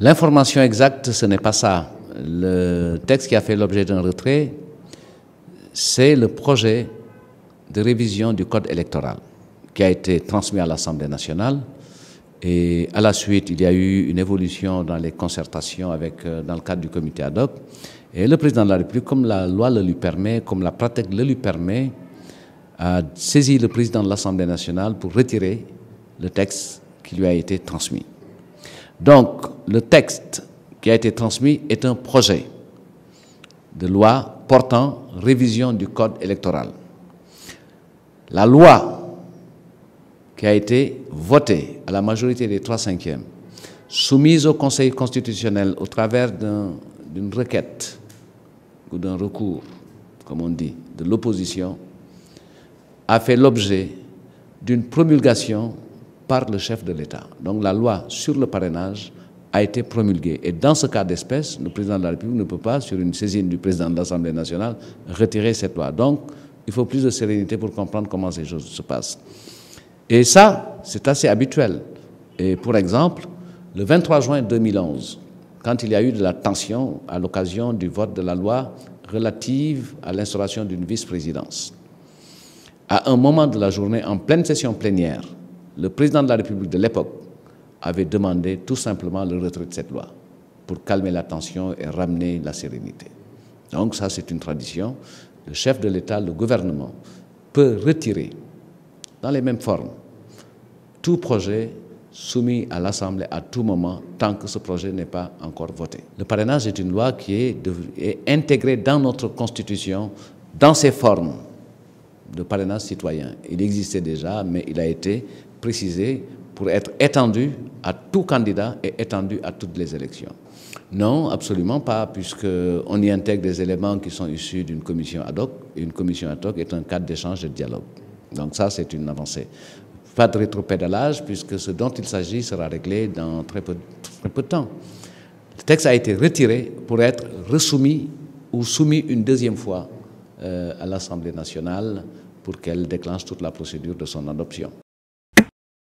L'information exacte, ce n'est pas ça. Le texte qui a fait l'objet d'un retrait, c'est le projet de révision du code électoral qui a été transmis à l'Assemblée nationale. Et à la suite, il y a eu une évolution dans les concertations dans le cadre du comité ad hoc. Et le président de la République, comme la loi le lui permet, comme la pratique le lui permet, a saisi le président de l'Assemblée nationale pour retirer le texte qui lui a été transmis. Donc, le texte qui a été transmis est un projet de loi portant révision du code électoral. La loi qui a été votée à la majorité des 3/5, soumise au Conseil constitutionnel au travers d'une requête ou d'un recours, comme on dit, de l'opposition, a fait l'objet d'une promulgation par le chef de l'État. Donc la loi sur le parrainage a été promulguée. Et dans ce cas d'espèce, le président de la République ne peut pas, sur une saisine du président de l'Assemblée nationale, retirer cette loi. Donc, il faut plus de sérénité pour comprendre comment ces choses se passent. Et ça, c'est assez habituel. Et pour exemple, le 23 juin 2011, quand il y a eu de la tension à l'occasion du vote de la loi relative à l'instauration d'une vice-présidence, à un moment de la journée, en pleine session plénière, le président de la République de l'époque avait demandé tout simplement le retrait de cette loi pour calmer la tension et ramener la sérénité. Donc ça, c'est une tradition. Le chef de l'État, le gouvernement, peut retirer dans les mêmes formes tout projet soumis à l'Assemblée à tout moment tant que ce projet n'est pas encore voté. Le parrainage est une loi qui est intégrée dans notre Constitution dans ses formes de parrainage citoyen. Il existait déjà, mais il a été précisé pour être étendu à tout candidat et étendu à toutes les élections. Non, absolument pas, puisqu'on y intègre des éléments qui sont issus d'une commission ad hoc. Et une commission ad hoc est un cadre d'échange et de dialogue. Donc ça, c'est une avancée. Pas de rétropédalage, puisque ce dont il s'agit sera réglé dans très peu de temps. Le texte a été retiré pour être resoumis ou soumis une deuxième fois à l'Assemblée nationale pour qu'elle déclenche toute la procédure de son adoption.